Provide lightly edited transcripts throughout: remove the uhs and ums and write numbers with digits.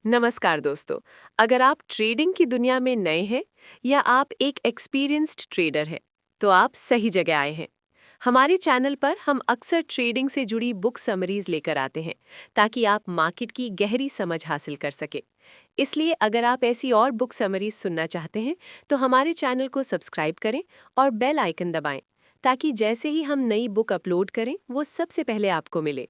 नमस्कार दोस्तों। अगर आप ट्रेडिंग की दुनिया में नए हैं या आप एक एक्सपीरियंस्ड ट्रेडर हैं, तो आप सही जगह आए हैं। हमारे चैनल पर हम अक्सर ट्रेडिंग से जुड़ी बुक समरीज लेकर आते हैं ताकि आप मार्केट की गहरी समझ हासिल कर सके। इसलिए अगर आप ऐसी और बुक समरीज सुनना चाहते हैं तो हमारे चैनल को सब्सक्राइब करें और बेल आइकन दबाएं ताकि जैसे ही हम नई बुक अपलोड करें वो सबसे पहले आपको मिले।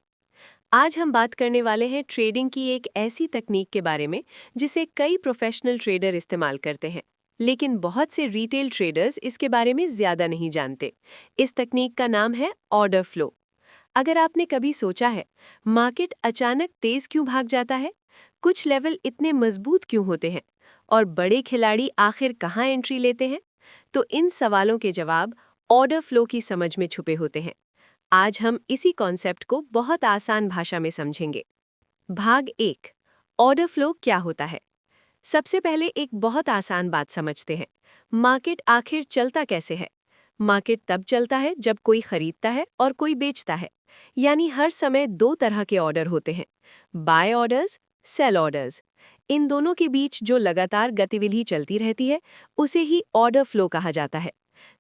आज हम बात करने वाले हैं ट्रेडिंग की एक ऐसी तकनीक के बारे में जिसे कई प्रोफेशनल ट्रेडर इस्तेमाल करते हैं, लेकिन बहुत से रिटेल ट्रेडर्स इसके बारे में ज्यादा नहीं जानते। इस तकनीक का नाम है ऑर्डर फ्लो। अगर आपने कभी सोचा है मार्केट अचानक तेज क्यों भाग जाता है, कुछ लेवल इतने मजबूत क्यों होते हैं और बड़े खिलाड़ी आखिर कहाँ एंट्री लेते हैं, तो इन सवालों के जवाब ऑर्डर फ्लो की समझ में छुपे होते हैं। आज हम इसी कॉन्सेप्ट को बहुत आसान भाषा में समझेंगे। भाग 1, ऑर्डर फ्लो क्या होता है। सबसे पहले एक बहुत आसान बात समझते हैं। मार्केट आखिर चलता कैसे है? मार्केट तब चलता है जब कोई खरीदता है और कोई बेचता है। यानी हर समय दो तरह के ऑर्डर होते हैं, बाय ऑर्डर्स, सेल ऑर्डर्स। इन दोनों के बीच जो लगातार गतिविधि चलती रहती है उसे ही ऑर्डर फ्लो कहा जाता है।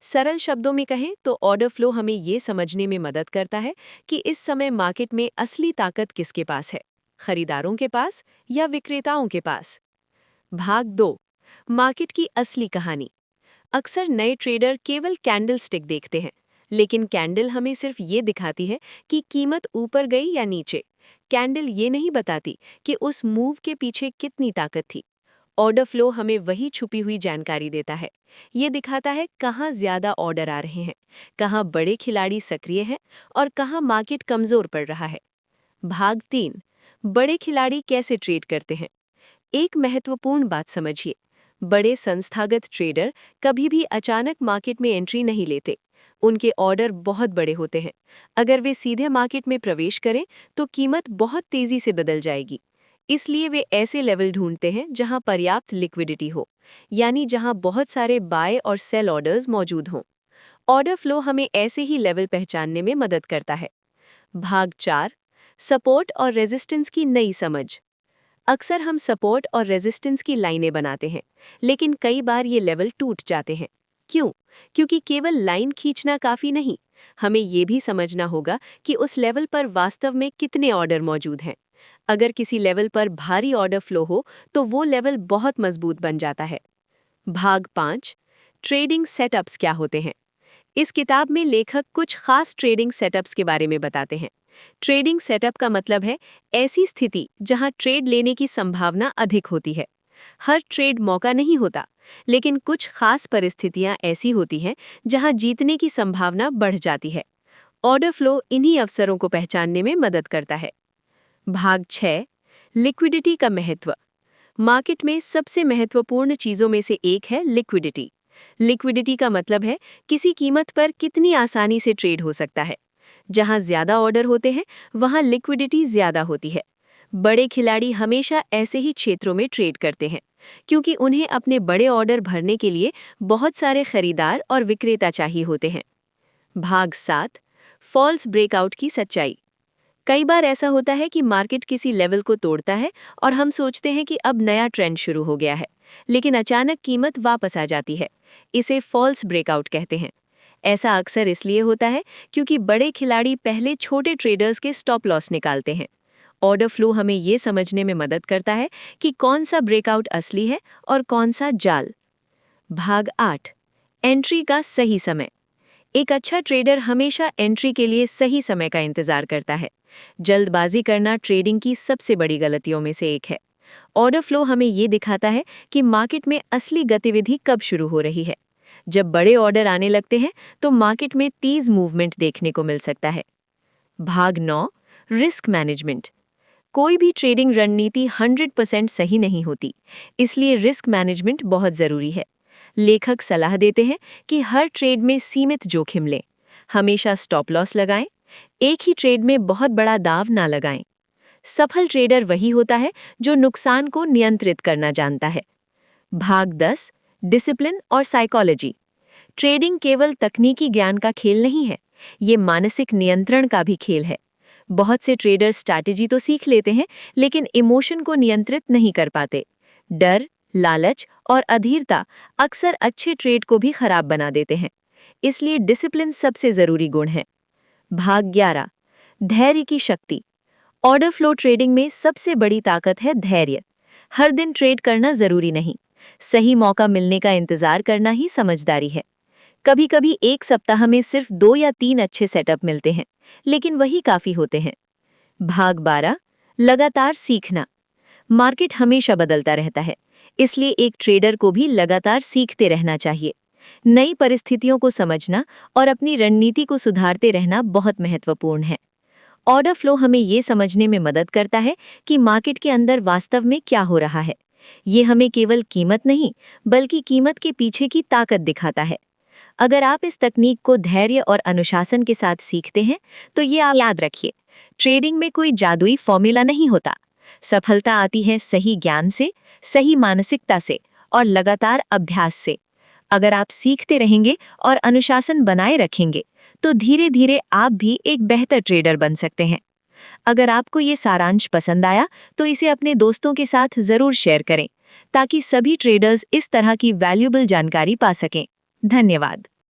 सरल शब्दों में कहें तो ऑर्डर फ्लो हमें ये समझने में मदद करता है कि इस समय मार्केट में असली ताकत किसके पास है, खरीदारों के पास या विक्रेताओं के पास। भाग 2, मार्केट की असली कहानी। अक्सर नए ट्रेडर केवल कैंडल स्टिक देखते हैं, लेकिन कैंडल हमें सिर्फ ये दिखाती है कि कीमत ऊपर गई या नीचे। कैंडल ये नहीं बताती कि उस मूव के पीछे कितनी ताकत थी। ऑर्डर फ्लो हमें वही छुपी हुई जानकारी देता है। ये दिखाता है कहाँ ज्यादा ऑर्डर आ रहे हैं, कहाँ बड़े खिलाड़ी सक्रिय हैं और कहाँ मार्केट कमजोर पड़ रहा है। भाग 3, बड़े खिलाड़ी कैसे ट्रेड करते हैं। एक महत्वपूर्ण बात समझिए, बड़े संस्थागत ट्रेडर कभी भी अचानक मार्केट में एंट्री नहीं लेते। उनके ऑर्डर बहुत बड़े होते हैं। अगर वे सीधे मार्केट में प्रवेश करें तो कीमत बहुत तेजी से बदल जाएगी। इसलिए वे ऐसे लेवल ढूंढते हैं जहां पर्याप्त लिक्विडिटी हो, यानी जहां बहुत सारे बाय और सेल ऑर्डर्स मौजूद हों। ऑर्डर फ्लो हमें ऐसे ही लेवल पहचानने में मदद करता है। भाग 4, सपोर्ट और रेजिस्टेंस की नई समझ। अक्सर हम सपोर्ट और रेजिस्टेंस की लाइनें बनाते हैं, लेकिन कई बार ये लेवल टूट जाते हैं। क्यों? क्योंकि केवल लाइन खींचना काफी नहीं, हमें ये भी समझना होगा कि उस लेवल पर वास्तव में कितने ऑर्डर मौजूद हैं। अगर किसी लेवल पर भारी ऑर्डर फ्लो हो तो वो लेवल बहुत मजबूत बन जाता है। भाग 5, ट्रेडिंग सेटअप्स क्या होते हैं। इस किताब में लेखक कुछ खास ट्रेडिंग सेटअप्स के बारे में बताते हैं। ट्रेडिंग सेटअप का मतलब है ऐसी स्थिति जहां ट्रेड लेने की संभावना अधिक होती है। हर ट्रेड मौका नहीं होता, लेकिन कुछ खास परिस्थितियां ऐसी होती हैं जहां जीतने की संभावना बढ़ जाती है। ऑर्डर फ्लो इन्हीं अवसरों को पहचानने में मदद करता है। भाग 6, लिक्विडिटी का महत्व। मार्केट में सबसे महत्वपूर्ण चीजों में से एक है लिक्विडिटी। लिक्विडिटी का मतलब है किसी कीमत पर कितनी आसानी से ट्रेड हो सकता है। जहां ज्यादा ऑर्डर होते हैं वहां लिक्विडिटी ज्यादा होती है। बड़े खिलाड़ी हमेशा ऐसे ही क्षेत्रों में ट्रेड करते हैं, क्योंकि उन्हें अपने बड़े ऑर्डर भरने के लिए बहुत सारे खरीदार और विक्रेता चाहिए होते हैं। भाग 7, फॉल्स ब्रेकआउट की सच्चाई। कई बार ऐसा होता है कि मार्केट किसी लेवल को तोड़ता है और हम सोचते हैं कि अब नया ट्रेंड शुरू हो गया है, लेकिन अचानक कीमत वापस आ जाती है। इसे फॉल्स ब्रेकआउट कहते हैं। ऐसा अक्सर इसलिए होता है क्योंकि बड़े खिलाड़ी पहले छोटे ट्रेडर्स के स्टॉप लॉस निकालते हैं। ऑर्डर फ्लो हमें ये समझने में मदद करता है कि कौन सा ब्रेकआउट असली है और कौन सा जाल। भाग 8, एंट्री का सही समय। एक अच्छा ट्रेडर हमेशा एंट्री के लिए सही समय का इंतजार करता है। जल्दबाजी करना ट्रेडिंग की सबसे बड़ी गलतियों में से एक है। ऑर्डर फ्लो हमें ये दिखाता है कि मार्केट में असली गतिविधि कब शुरू हो रही है। जब बड़े ऑर्डर आने लगते हैं तो मार्केट में तेज मूवमेंट देखने को मिल सकता है। भाग 9, रिस्क मैनेजमेंट। कोई भी ट्रेडिंग रणनीति 100% सही नहीं होती, इसलिए रिस्क मैनेजमेंट बहुत जरूरी है। लेखक सलाह देते हैं कि हर ट्रेड में सीमित जोखिम लें, हमेशा स्टॉप लॉस लगाएं, एक ही ट्रेड में बहुत बड़ा दाव ना लगाएं। सफल ट्रेडर वही होता है जो नुकसान को नियंत्रित करना जानता है। भाग 10, डिसिप्लिन और साइकोलॉजी। ट्रेडिंग केवल तकनीकी ज्ञान का खेल नहीं है, ये मानसिक नियंत्रण का भी खेल है। बहुत से ट्रेडर स्ट्रैटेजी तो सीख लेते हैं, लेकिन इमोशन को नियंत्रित नहीं कर पाते। डर, लालच और अधीरता अक्सर अच्छे ट्रेड को भी खराब बना देते हैं। इसलिए डिसिप्लिन सबसे जरूरी गुण है। भाग 11, धैर्य की शक्ति। ऑर्डर फ्लो ट्रेडिंग में सबसे बड़ी ताकत है धैर्य। हर दिन ट्रेड करना जरूरी नहीं, सही मौका मिलने का इंतजार करना ही समझदारी है। कभी कभी एक सप्ताह में सिर्फ 2 या 3 अच्छे सेटअप मिलते हैं, लेकिन वही काफी होते हैं। भाग 12, लगातार सीखना। मार्केट हमेशा बदलता रहता है, इसलिए एक ट्रेडर को भी लगातार सीखते रहना चाहिए। नई परिस्थितियों को समझना और अपनी रणनीति को सुधारते रहना बहुत महत्वपूर्ण है। ऑर्डर फ्लो हमें ये समझने में मदद करता है कि मार्केट के अंदर वास्तव में क्या हो रहा है। ये हमें केवल कीमत नहीं, बल्कि कीमत के पीछे की ताकत दिखाता है। अगर आप इस तकनीक को धैर्य और अनुशासन के साथ सीखते हैं, तो ये आप याद रखिए, ट्रेडिंग में कोई जादुई फॉर्मूला नहीं होता। सफलता आती है सही ज्ञान से, सही मानसिकता से और लगातार अभ्यास से। अगर आप सीखते रहेंगे और अनुशासन बनाए रखेंगे, तो धीरे धीरे आप भी एक बेहतर ट्रेडर बन सकते हैं। अगर आपको ये सारांश पसंद आया, तो इसे अपने दोस्तों के साथ जरूर शेयर करें, ताकि सभी ट्रेडर्स इस तरह की वैल्यूएबल जानकारी पा सकें। धन्यवाद।